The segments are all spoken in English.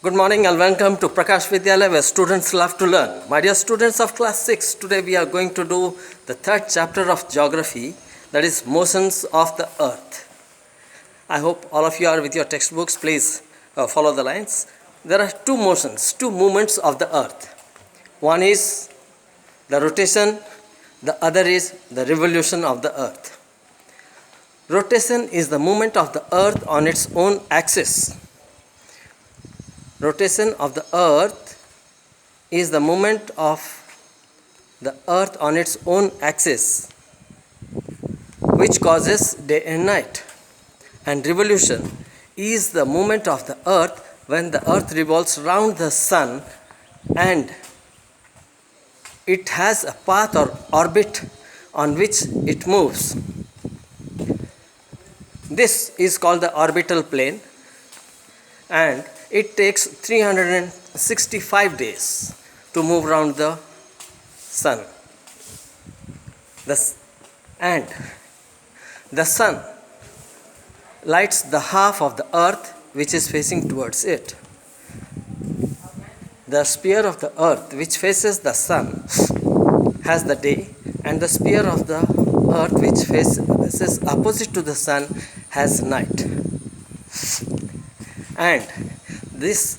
Good morning and welcome to Prakash Vidyalaya, where students love to learn. My dear students of class 6, today we are going to do the third chapter of geography, that is motions of the earth. I hope all of you are with your textbooks. Please follow the lines. There are two motions, two movements of the earth. One is the rotation, the other is the revolution of the earth. Rotation is the movement of the earth on its own axis. Rotation of the earth is the movement of the earth on its own axis, which causes day and night. And revolution is the movement of the earth when the earth revolves round the sun and it has a path or orbit on which it moves. This is called the orbital plane, and it takes 365 days to move around the sun. And the sun lights the half of the earth which is facing towards it. The sphere of the earth which faces the sun has the day, and the sphere of the earth which faces opposite to the sun has night. And this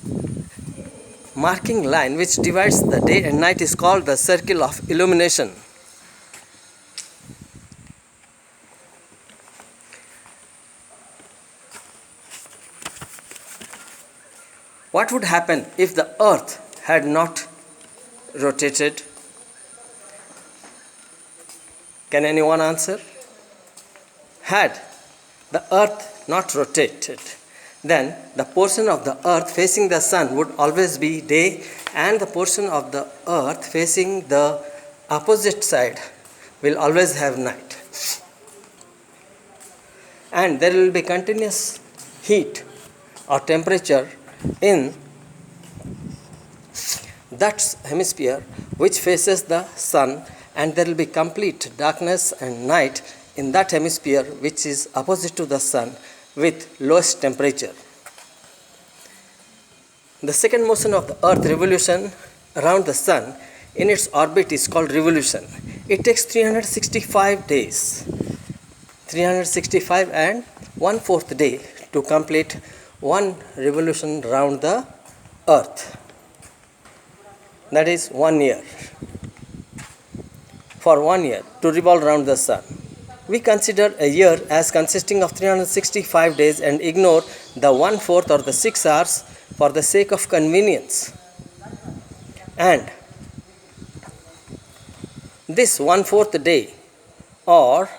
marking line which divides the day and night is called the circle of illumination. What would happen if the earth had not rotated? Can anyone answer? Had the earth not rotated, then the portion of the earth facing the sun would always be day, and the portion of the earth facing the opposite side will always have night. And there will be continuous heat or temperature in that hemisphere which faces the sun, and there will be complete darkness and night in that hemisphere which is opposite to the sun with lowest temperature. The second motion of the earth, revolution around the sun in its orbit, is called revolution. It takes 365 days, 365 and 1/4 day to complete one revolution around the earth. That is 1 year. For 1 year to revolve around the sun. We consider a year as consisting of 365 days and ignore the 1/4 or the 6 hours for the sake of convenience. And this 1/4 day or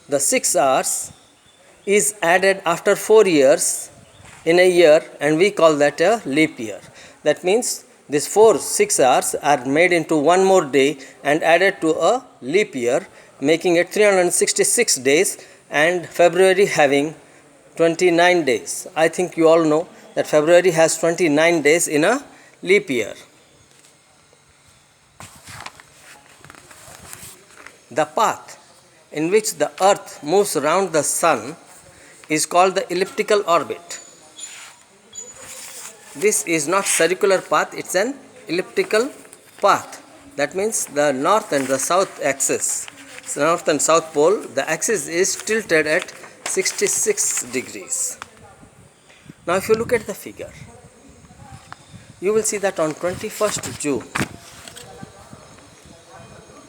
the 6 hours is added after 4 years in a year, and we call that a leap year. That means these 6 hours are made into one more day and added to a leap year, making it 366 days, and February having 29 days. I think you all know that February has 29 days in a leap year. The path in which the earth moves around the sun is called the elliptical orbit. This is not circular path, it's an elliptical path. That means the north and the south axis, north and south pole, the axis is tilted at 66 degrees. Now if you look at the figure, you will see that on 21st June,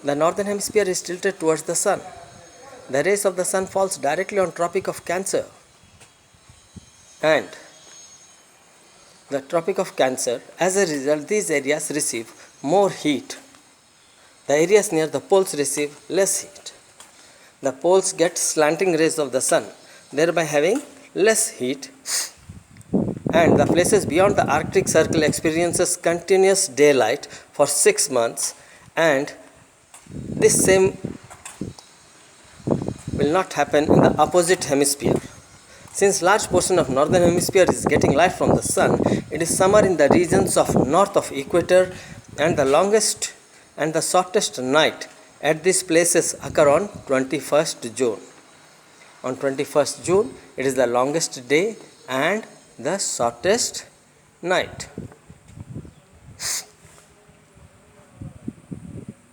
the northern hemisphere is tilted towards the sun. The rays of the sun falls directly on Tropic of Cancer, and the Tropic of Cancer, as a result, these areas receive more heat. The areas near the poles receive less heat. The poles get slanting rays of the sun, thereby having less heat, and the places beyond the Arctic Circle experiences continuous daylight for 6 months, and this same will not happen in the opposite hemisphere. Since large portion of northern hemisphere is getting light from the sun, it is summer in the regions of north of equator, and the longest and the shortest night at these places occur on 21st June. On 21st June, it is the longest day and the shortest night.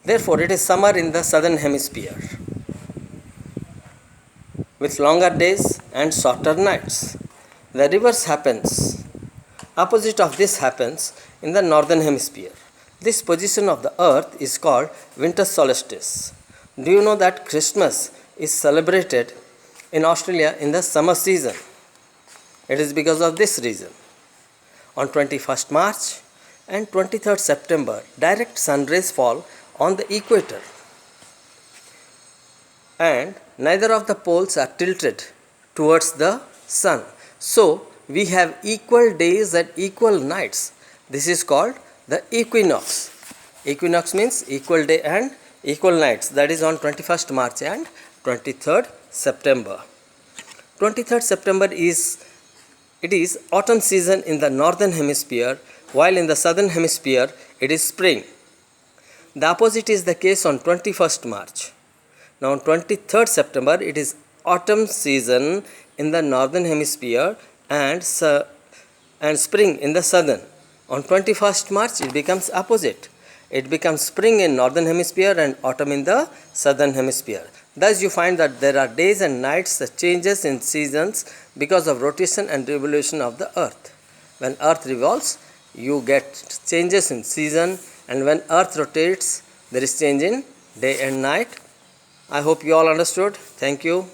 Therefore, it is summer in the southern hemisphere with longer days and shorter nights. The reverse happens. Opposite of this happens in the northern hemisphere. This position of the earth is called winter solstice. Do you know that Christmas is celebrated in Australia in the summer season? It is because of this reason. On 21st March and 23rd September, direct sun rays fall on the equator, and neither of the poles are tilted towards the sun. So, we have equal days and equal nights. This is called the equinox. Equinox means equal day and equal nights. That is on 21st March and 23rd September. 23rd September is autumn season in the northern hemisphere, while in the southern hemisphere it is spring. The opposite is the case on 21st March. Now on 23rd September it is autumn season in the northern hemisphere and spring in the southern. On 21st March it becomes opposite. It becomes spring in northern hemisphere and autumn in the southern hemisphere. Thus you find that there are days and nights changes in seasons because of rotation and revolution of the earth. When earth revolves, you get changes in season, and when earth rotates, there is change in day and night. I hope you all understood. Thank you.